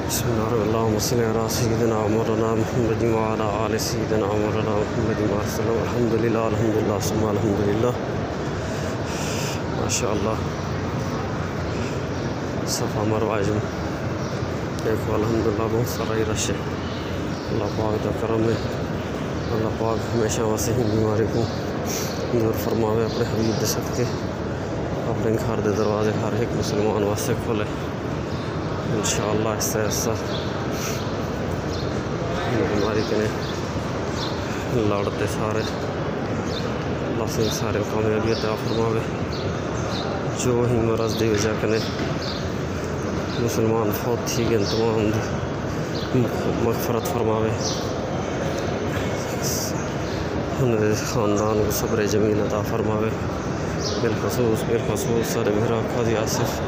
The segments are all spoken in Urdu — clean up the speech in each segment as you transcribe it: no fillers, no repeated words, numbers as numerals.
بسم الله اللهم صل على سيدنا مولانا محمد وعلى آل سيدنا مولانا محمد وسلم. الحمد لله ثم الحمد لله. ماشاء اللہ صفا مروہ دیکھو الحمدللہ بہت سارا ہی رش ہے. اللہ پاک کا کرم ہے. اللہ پاک ہمیشہ واسے ہی بیماری کو دور فرماوے اپنے حبیب دے صدقے. اپنے گھر دے دروازے ہر ایک مسلمان واسے کھولے انشاءاللہ. ایسا ایسا بیماری کے لڑتے سارے اللہ سے سارے کامیابی عطا فرماوے. جو ہی مرض دی وجہ کنے مسلمان فوت تھی گئے تمام مغفرت فرماوے. انہیں خاندان کو صبر جمیل عطا فرماوے. بالخصوص سر میرا قاضی آصف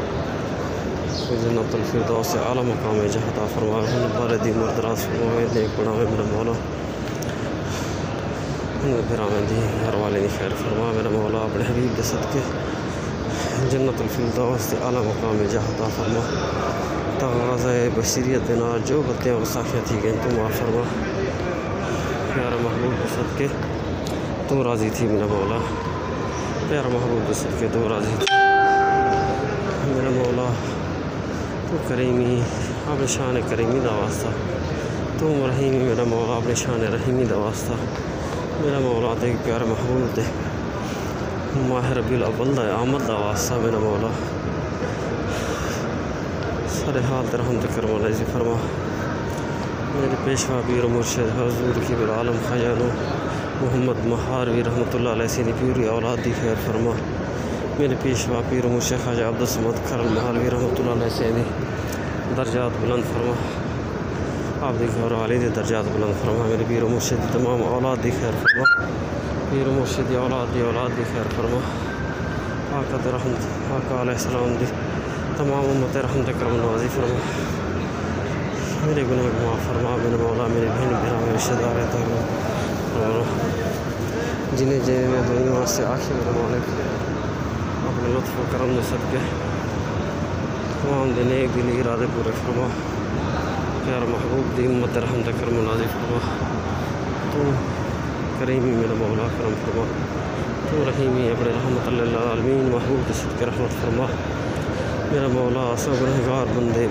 جنت الفردوس اعلیٰ مقام جہاں عطا فرماوے. انہیں بالدی مردراز فرماوے. نیک بناوے میرا مولا. انہیں برامے دی ہر والے خیر فرما میرا مولا. اپنے حبیب دے صدقے جنت الفردوس اعلیٰ مقام جہاں عطا فرما. تغاضۂ بشریت بنا جو بتیاں وساخیاں تھی گئیں تم معاف فرما. پیارا محبوب دے صدقے تم راضی تھی میرا مولا. پیارا محبوب دے صدقے تو راضی تھی میرا مولا. تو کریمی اپنے شان کریمی دا واسطہ. تم رحیمی میرا مولا اپنے شان رحیمی دا واسطہ. میرا مولا دیکھ پیارا محبوب دے ماہ ربیع الاول دا آمد دا واسطہ میرا مولا. سارے حال تر ہم کرم علیہ فرما. میرے پیشوا پیر مرشد حضور کی بالعالم خیانو محمد مہاروی رحمۃ اللہ علیہ سینی پیوری اولاد دی خیر فرما. میرے پیشوا پیر مرشد خواجہ عبدالصمد کرل مہاروی رحمۃ اللہ علیہ سینی درجات بلند فرما. آپ دی گھر والے دی درجات بلند فرما. میرے پیر مرشد دی تمام اولاد دی خیر فرما. پیر مرشد دی اولاد دی خیر فرما. آقا دی رحمت آقا علیہ السلام دی تمام امت رحمت کرم نوازی فرما. میرے گناہ معاف فرما میرے مولا. میرے بہن میرے رشتہ دار فرما. جنہیں میں دنیا واسطے آخر میرے مالک اپنے لطف و کرم دے صدقے تمام دن ایک دن ارادے پورے فرما. پیارا محبوب دی امت رحمت کرم نازی فرما. تو کریمی میرا مولا کرم فرما. تو رحیمی اپنے رحمت اللہ عالمین محبوب دے صدقے رحمت فرما. میرا مولا سب گنہگار بندے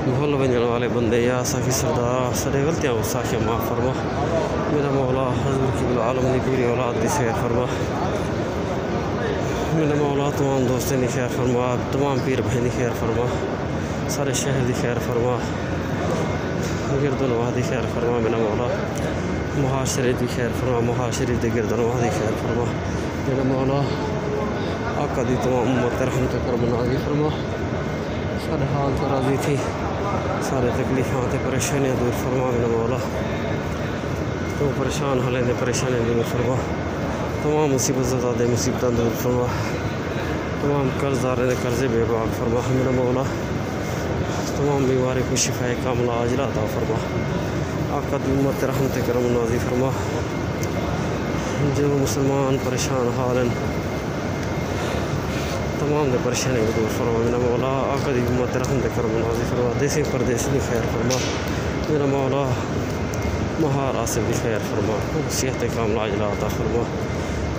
بھول ونجن والے بندے یا ساکی سردار سارے غلطیاں و ساکیاں معاف فرما. میرا مولا حضور کی بالعالم دی پوری اولاد دی خیر فرما. میرا مولا تمام دوستیں دی خیر فرما. تمام پیر بھائی دی خیر فرما. سارے شہر دی خیر فرما. گرد و نواح دی خیر فرما میرا مولا. معاشرے دی خیر فرما. معاشرے دی گرد و نواح دی خیر فرما. میرا مولا آقا دی تمام امت رحمت کرم نازی فرما. سارے حال تو راضی تھی. سارے تکلیفات پریشانیاں دور فرما میرا مولا. تو پریشان حالیں دے پریشانیاں دور فرما. تمام مصیبت زدہ مصیبتاں دور فرما. تمام قرض دارے دے قرضے بے باک فرما میرا مولا. تمام بیماری کو شفا کاملہ عاجلہ عطا فرما. آقا دی امت رحمت کرم نازی فرما. جو مسلمان پریشان حالن تمام دے پریشانی کو دور فرما میرا مولا. آقا دی امت رحمت کرم نازی فرما. دیسی پردیسی دی خیر فرما میرا مولا. مہار آصف دی خیر فرما. صحت کاملہ عاجلہ عطا فرما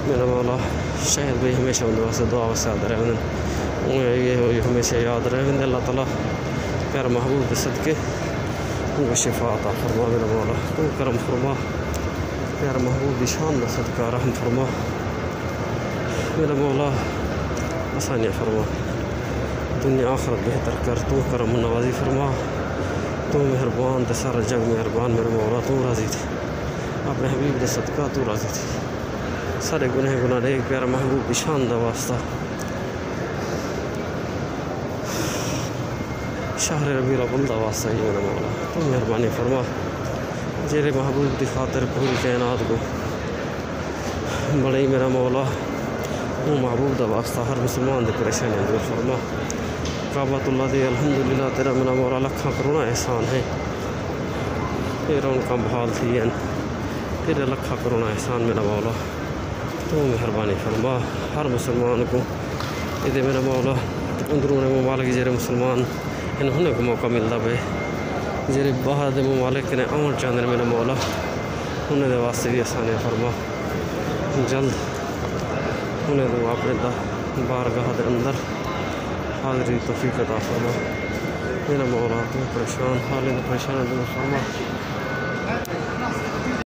میرا مولا. شہد بھائی ہمیشہ ان واسطے دعا واسطے یاد رہے انہیں ہمیشہ یاد رہے انہیں اللہ تعالیٰ پیارا محبوب دے صدقے ان کو شفا عطا فرما میرا مولا. تو کرم فرما. پیارا محبوب دی شان دا صدقہ رحم فرما میرا مولا. آسانیاں فرما. دنیا آخرت بہتر کر. تو کرم نوازی فرما. تو مہربان تے سارا جگ مہربان میرا مولا. تو راضی تھی اپنے حبیب دے صدقہ. تو راضی تھی سارے گناہ دے ایک پیارا محبوب دی شان دا واسطہ. شہر ربیع الاول دا واسطہ ہی میرا مولا. تو مہربانی فرما. جیرے محبوب دی خاطر پوری کائنات کو بڑے میرا مولا. وہ محبوب دا واسطہ ہر مسلمان دے پریشانی دور فرما. کعبۃ اللہ دی الحمدللہ تیرا میرا مولا لکھاں کروڑا احسان ہے. تیرا ان کا بحال تھی ہیں تیرے لکھاں کروڑا احسان میرا مولا. تو مہربانی فرما. ہر مسلمان کو یہ میرا مولا اندرون ممالک جیرے مسلمان انہوں کو موقع ملتا پہ جی باہر دے ممالک نے آن چاہتے ہیں میرا مولا انہیں دے واسطے بھی آسانیاں فرما جلد انہیں دے اپنے بارگاہ دے اندر حاضری توفیق عطا فرما میرا مولا تو پریشان حالیں پریشان دے فرما